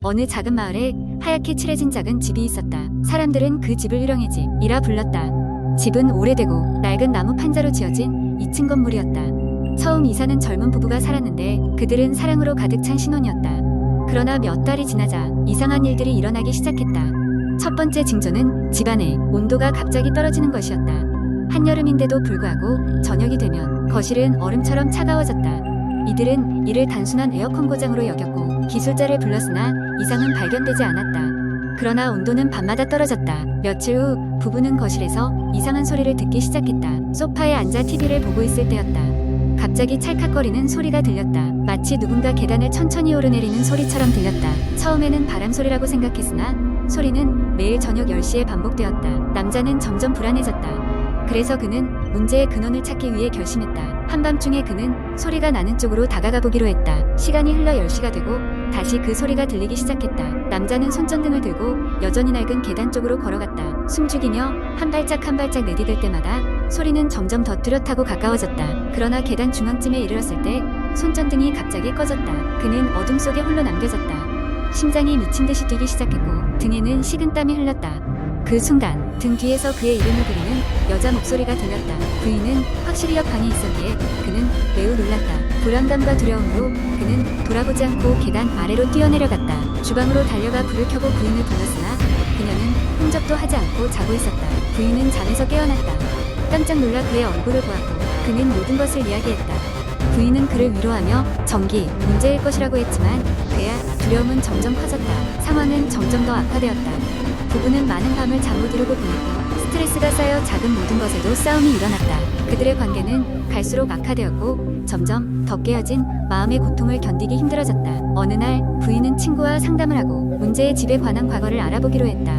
어느 작은 마을에 하얗게 칠해진 작은 집이 있었다. 사람들은 그 집을 일용의 집이라 불렀다. 집은 오래되고 낡은 나무 판자로 지어진 2층 건물이었다. 처음 이사는 젊은 부부가 살았는데 그들은 사랑으로 가득 찬 신혼이었다. 그러나 몇 달이 지나자 이상한 일들이 일어나기 시작했다. 첫 번째 징조는 집안의 온도가 갑자기 떨어지는 것이었다. 한여름인데도 불구하고 저녁이 되면 거실은 얼음처럼 차가워졌다. 이들은 이를 단순한 에어컨 고장으로 여겼고 기술자를 불렀으나 이상은 발견되지 않았다. 그러나 온도는 밤마다 떨어졌다. 며칠 후 부부는 거실에서 이상한 소리를 듣기 시작했다. 소파에 앉아 TV를 보고 있을 때였다. 갑자기 찰칵거리는 소리가 들렸다. 마치 누군가 계단을 천천히 오르내리는 소리처럼 들렸다. 처음에는 바람 소리라고 생각했으나 소리는 매일 저녁 10시에 반복되었다. 남자는 점점 불안해졌다. 그래서 그는 문제의 근원을 찾기 위해 결심했다. 한밤중에 그는 소리가 나는 쪽으로 다가가 보기로 했다. 시간이 흘러 10시가 되고 다시 그 소리가 들리기 시작했다. 남자는 손전등을 들고 여전히 낡은 계단 쪽으로 걸어갔다. 숨죽이며 한 발짝 한 발짝 내디딜 때마다 소리는 점점 더 뚜렷하고 가까워졌다. 그러나 계단 중앙쯤에 이르렀을 때 손전등이 갑자기 꺼졌다. 그는 어둠 속에 홀로 남겨졌다. 심장이 미친 듯이 뛰기 시작했고 등에는 식은땀이 흘렀다. 그 순간 등 뒤에서 그의 이름을 부르는 여자 목소리가 들렸다. 부인은 확실히 옆 방에 있었기에 그는 매우 놀랐다. 불안감과 두려움으로 그는 돌아보지 않고 계단 아래로 뛰어내려갔다. 주방으로 달려가 불을 켜고 부인을 불렀으나 그녀는 흔적도 하지 않고 자고 있었다. 부인은 잠에서 깨어났다. 깜짝 놀라 그의 얼굴을 보았고 그는 모든 것을 이야기했다. 부인은 그를 위로하며 전기 문제일 것이라고 했지만 그야 두려움은 점점 커졌다. 상황은 점점 더 악화되었다. 부부는 많은 밤을 잠 못 이루고 보냈고 스트레스가 쌓여 작은 모든 것에도 싸움이 일어났다. 그들의 관계는 갈수록 악화되었고 점점 더 깨어진 마음의 고통을 견디기 힘들어졌다. 어느 날 부인은 친구와 상담을 하고 문제의 집에 관한 과거를 알아보기로 했다.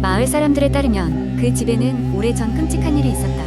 마을 사람들에 따르면 그 집에는 오래전 끔찍한 일이 있었다.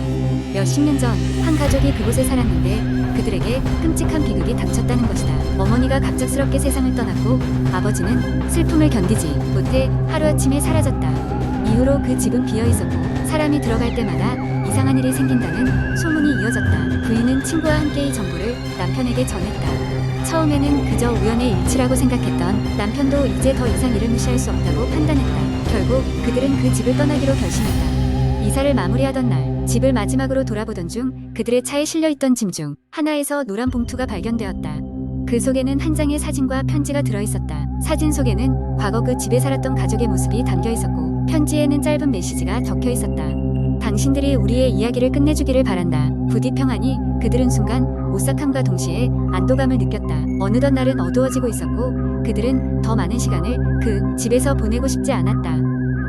몇십 년 전 한 가족이 그곳에 살았는데 그들에게 끔찍한 비극이 닥쳤다는 것이다. 어머니가 갑작스럽게 세상을 떠났고 아버지는 슬픔을 견디지 못해 하루아침에 사라졌다. 이후로 그 집은 비어있었고 사람이 들어갈 때마다 이상한 일이 생긴다는 소문이 이어졌다. 부인은 친구와 함께 이 정보를 남편에게 전했다. 처음에는 그저 우연의 일치라고 생각했던 남편도 이제 더 이상 이를 무시할 수 없다고 판단했다. 결국 그들은 그 집을 떠나기로 결심했다. 이사를 마무리하던 날 집을 마지막으로 돌아보던 중 그들의 차에 실려있던 짐 중 하나에서 노란 봉투가 발견되었다. 그 속에는 한 장의 사진과 편지가 들어있었다. 사진 속에는 과거 그 집에 살았던 가족의 모습이 담겨있었고 편지에는 짧은 메시지가 적혀있었다. 당신들이 우리의 이야기를 끝내주기를 바란다. 부디 평안히. 그들은 순간 오싹함과 동시에 안도감을 느꼈다. 어느덧 날은 어두워지고 있었고 그들은 더 많은 시간을 그 집에서 보내고 싶지 않았다.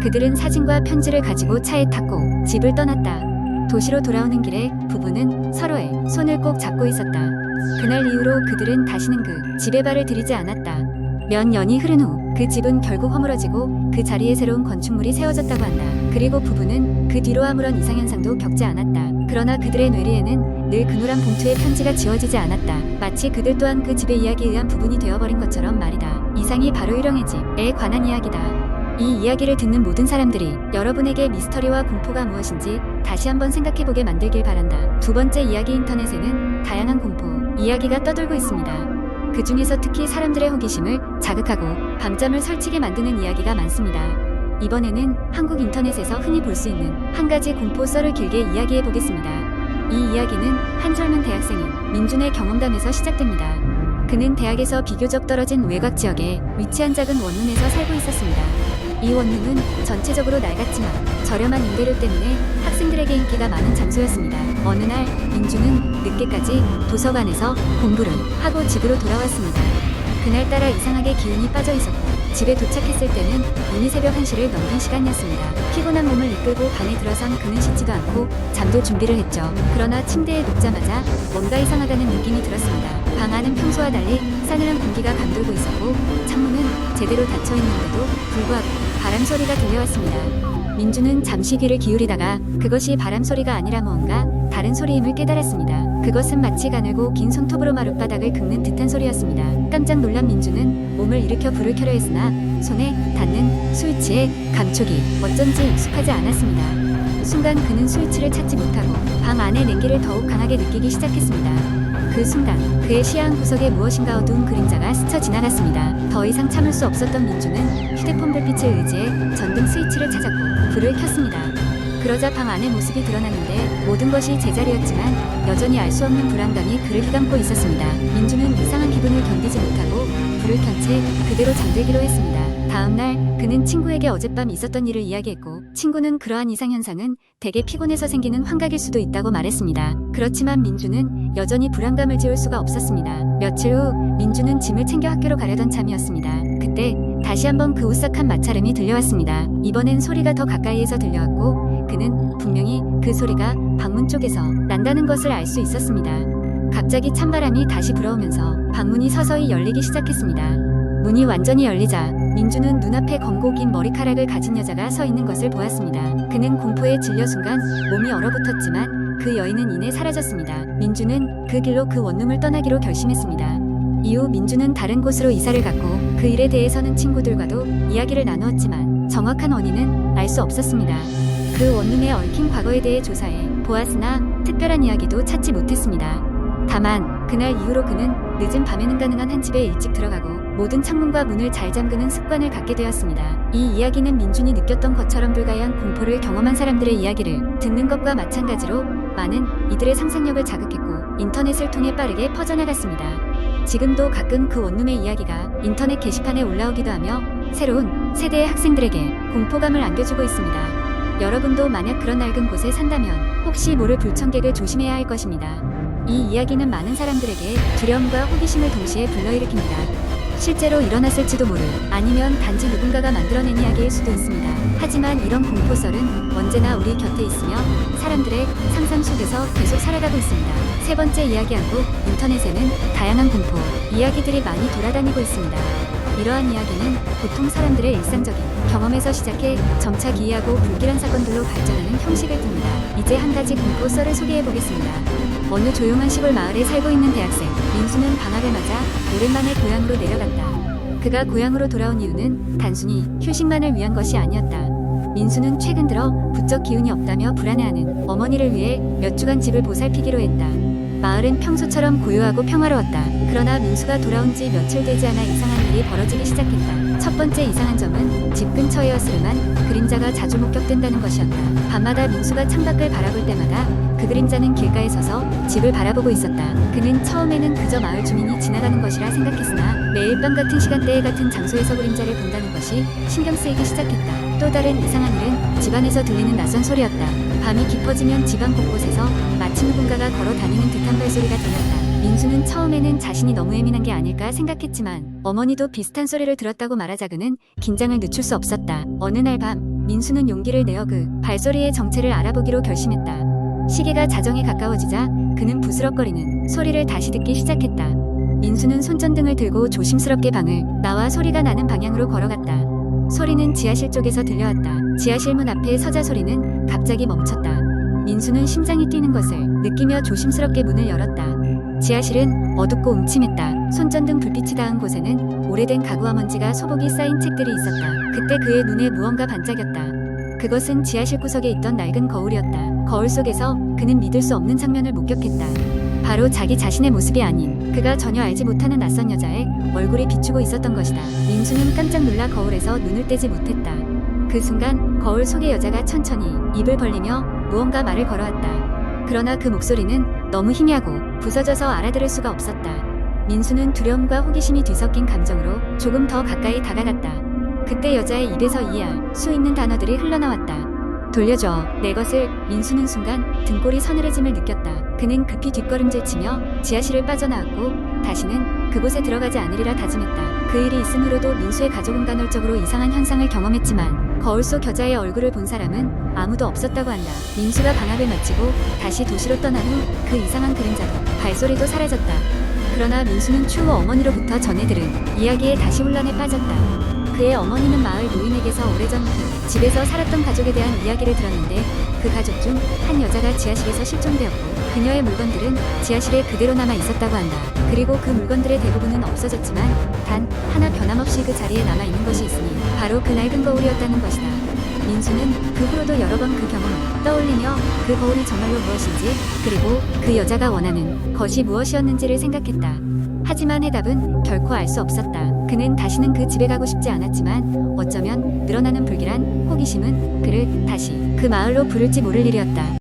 그들은 사진과 편지를 가지고 차에 탔고 집을 떠났다. 도시로 돌아오는 길에 부부는 서로의 손을 꼭 잡고 있었다. 그날 이후로 그들은 다시는 그 집에 발을 들이지 않았다. 몇 년이 흐른 후 그 집은 결국 허물어지고 그 자리에 새로운 건축물이 세워졌다고 한다. 그리고 부부는 그 뒤로 아무런 이상현상도 겪지 않았다. 그러나 그들의 뇌리에는 늘 그 노란 봉투의 편지가 지워지지 않았다. 마치 그들 또한 그 집의 이야기에 의한 부분이 되어버린 것처럼 말이다. 이상이 바로 일용의 집에 관한 이야기다. 이 이야기를 듣는 모든 사람들이 여러분에게 미스터리와 공포가 무엇인지 다시 한번 생각해보게 만들길 바란다. 두 번째 이야기. 인터넷에는 다양한 공포 이야기가 떠돌고 있습니다. 그 중에서 특히 사람들의 호기심을 자극하고 밤잠을 설치게 만드는 이야기가 많습니다. 이번에는 한국 인터넷에서 흔히 볼 수 있는 한 가지 공포 썰을 길게 이야기해 보겠습니다. 이 이야기는 한 젊은 대학생인 민준의 경험담에서 시작됩니다. 그는 대학에서 비교적 떨어진 외곽 지역에 위치한 작은 원룸에서 살고 있었습니다. 이 원룸은 전체적으로 낡았지만 저렴한 임대료 때문에 학생들에게 인기가 많은 장소였습니다. 어느 날 민준은 늦게까지 도서관에서 공부를 하고 집으로 돌아왔습니다. 그날따라 이상하게 기운이 빠져 있었고 집에 도착했을 때는 이미 새벽 1시를 넘긴 시간이었습니다. 피곤한 몸을 이끌고 방에 들어선 그는 씻지도 않고 잠들 준비를 했죠. 그러나 침대에 눕자마자 뭔가 이상하다는 느낌이 들었습니다. 방 안은 평소와 달리 싸늘한 공기가 감돌고 있었고 창문은 제대로 닫혀있는데도 불구하고 바람 소리가 들려왔습니다. 민주는 잠시 귀를 기울이다가 그것이 바람 소리가 아니라 무언가 다른 소리임을 깨달았습니다. 그것은 마치 가늘고 긴 손톱으로 마룻바닥을 긁는 듯한 소리였습니다. 깜짝 놀란 민주는 몸을 일으켜 불을 켜려 했으나 손에 닿는 스위치의 감촉이 어쩐지 익숙하지 않았습니다. 순간 그는 스위치를 찾지 못하고 방 안의 냉기를 더욱 강하게 느끼기 시작했습니다. 그 순간 그의 시야 한 구석에 무엇인가 어두운 그림자가 스쳐 지나갔습니다. 더 이상 참을 수 없었던 민주는 휴대폰 불빛을 의지해 전등 스위치를 찾았고 불을 켰습니다. 그러자 방 안의 모습이 드러났는데 모든 것이 제자리였지만 여전히 알 수 없는 불안감이 그를 휘감고 있었습니다. 민주는 이상한 기분을 견디지 못하고 불을 켠 채 그대로 잠들기로 했습니다. 다음날 그는 친구에게 어젯밤 있었던 일을 이야기했고 친구는 그러한 이상현상은 대개 피곤해서 생기는 환각일 수도 있다고 말했습니다. 그렇지만 민주는 여전히 불안감을 지울 수가 없었습니다. 며칠 후 민주는 짐을 챙겨 학교로 가려던 참이었습니다. 그때 다시 한번 그 오싹한 마찰음이 들려왔습니다. 이번엔 소리가 더 가까이에서 들려왔고 그는 분명히 그 소리가 방문 쪽에서 난다는 것을 알 수 있었습니다. 갑자기 찬바람이 다시 불어오면서 방문이 서서히 열리기 시작했습니다. 문이 완전히 열리자 민주는 눈앞에 검고 긴 머리카락을 가진 여자가 서 있는 것을 보았습니다. 그는 공포에 질려 순간 몸이 얼어붙었지만 그 여인은 이내 사라졌습니다. 민주는 그 길로 그 원룸을 떠나기로 결심했습니다. 이후 민주는 다른 곳으로 이사를 갔고 그 일에 대해서는 친구들과도 이야기를 나누었지만 정확한 원인은 알 수 없었습니다. 그 원룸에 얽힌 과거에 대해 조사해 보았으나 특별한 이야기도 찾지 못했습니다. 다만 그날 이후로 그는 늦은 밤에는 가능한 한 집에 일찍 들어가고 모든 창문과 문을 잘 잠그는 습관을 갖게 되었습니다. 이 이야기는 민준이 느꼈던 것처럼 불가이한 공포를 경험한 사람들의 이야기를 듣는 것과 마찬가지로 많은 이들의 상상력을 자극했고 인터넷을 통해 빠르게 퍼져나갔습니다. 지금도 가끔 그 원룸의 이야기가 인터넷 게시판에 올라오기도 하며 새로운 세대의 학생들에게 공포감을 안겨주고 있습니다. 여러분도 만약 그런 낡은 곳에 산다면 혹시 모를 불청객을 조심해야 할 것입니다. 이 이야기는 많은 사람들에게 두려움과 호기심을 동시에 불러일으킵니다. 실제로 일어났을지도 모를 아니면 단지 누군가가 만들어낸 이야기일 수도 있습니다. 하지만 이런 공포설은 언제나 우리 곁에 있으며 사람들의 상상 속에서 계속 살아가고 있습니다. 세 번째 이야기한 곳 인터넷에는 다양한 공포 이야기들이 많이 돌아다니고 있습니다. 이러한 이야기는 보통 사람들의 일상적인 경험에서 시작해 점차 기이하고 불길한 사건들로 발전하는 형식을 띱니다. 이제 한 가지 공포썰을 소개해보겠습니다. 어느 조용한 시골 마을에 살고 있는 대학생 민수는 방학을 맞아 오랜만에 고향으로 내려갔다. 그가 고향으로 돌아온 이유는 단순히 휴식만을 위한 것이 아니었다. 민수는 최근 들어 부쩍 기운이 없다며 불안해하는 어머니를 위해 몇 주간 집을 보살피기로 했다. 마을은 평소처럼 고요하고 평화로웠다. 그러나 민수가 돌아온 지 며칠 되지 않아 이상한 일이 벌어지기 시작했다. 첫 번째 이상한 점은 집 근처에였으만 그림자가 자주 목격된다는 것이었다. 밤마다 민수가 창밖을 바라볼 때마다 그 그림자는 길가에 서서 집을 바라보고 있었다. 그는 처음에는 그저 마을 주민이 지나가는 것이라 생각했으나 매일 밤 같은 시간대에 같은 장소에서 그림자를 본다는 것이 신경 쓰이기 시작했다. 또 다른 이상한 일은 집안에서 들리는 낯선 소리였다. 밤이 깊어지면 집안 곳곳에서 마치 누군가가 걸어 다니는 듯한 발소리가 들렸다. 민수는 처음에는 자신이 너무 예민한 게 아닐까 생각했지만 어머니도 비슷한 소리를 들었다고 말하자 그는 긴장을 늦출 수 없었다. 어느 날 밤 민수는 용기를 내어 그 발소리의 정체를 알아보기로 결심했다. 시계가 자정에 가까워지자 그는 부스럭거리는 소리를 다시 듣기 시작했다. 민수는 손전등을 들고 조심스럽게 방을 나와 소리가 나는 방향으로 걸어갔다. 소리는 지하실 쪽에서 들려왔다. 지하실 문 앞에 서자 소리는 갑자기 멈췄다. 민수는 심장이 뛰는 것을 느끼며 조심스럽게 문을 열었다. 지하실은 어둡고 음침했다. 손전등 불빛이 닿은 곳에는 오래된 가구와 먼지가 소복이 쌓인 책들이 있었다. 그때 그의 눈에 무언가 반짝였다. 그것은 지하실 구석에 있던 낡은 거울이었다. 거울 속에서 그는 믿을 수 없는 장면을 목격했다. 바로 자기 자신의 모습이 아닌 그가 전혀 알지 못하는 낯선 여자의 얼굴이 비추고 있었던 것이다. 민수는 깜짝 놀라 거울에서 눈을 떼지 못했다. 그 순간 거울 속의 여자가 천천히 입을 벌리며 무언가 말을 걸어왔다. 그러나 그 목소리는 너무 희미하고 부서져서 알아들을 수가 없었다. 민수는 두려움과 호기심이 뒤섞인 감정으로 조금 더 가까이 다가갔다. 그때 여자의 입에서 이해할 수 있는 단어들이 흘러나왔다. 돌려줘, 내 것을. 민수는 순간 등골이 서늘해짐을 느꼈다. 그는 급히 뒷걸음질치며 지하실을 빠져나왔고 다시는 그곳에 들어가지 않으리라 다짐했다. 그 일이 있은 후로도 민수의 가족은 간헐적으로 이상한 현상을 경험했지만 거울 속 여자의 얼굴을 본 사람은 아무도 없었다고 한다. 민수가 방학을 마치고 다시 도시로 떠난 후 그 이상한 그림자도 발소리도 사라졌다. 그러나 민수는 추후 어머니로부터 전해 들은 이야기에 다시 혼란에 빠졌다. 그의 어머니는 마을 노인에게서 오래전 집에서 살았던 가족에 대한 이야기를 들었는데 그 가족 중 한 여자가 지하실에서 실종되었고 그녀의 물건들은 지하실에 그대로 남아 있었다고 한다. 그리고 그 물건들의 대부분은 없어졌지만 단 하나 변함없이 그 자리에 남아 있는 것이 있으니 바로 그 낡은 거울이었다는 것이다. 민수는 그 후로도 여러 번 그 경험을 떠올리며 그 거울이 정말로 무엇인지, 그리고 그 여자가 원하는 것이 무엇이었는지를 생각했다. 하지만 해답은 결코 알 수 없었다. 그는 다시는 그 집에 가고 싶지 않았지만 어쩌면 늘어나는 불길한 호기심은 그를 다시 그 마을로 부를지 모를 일이었다.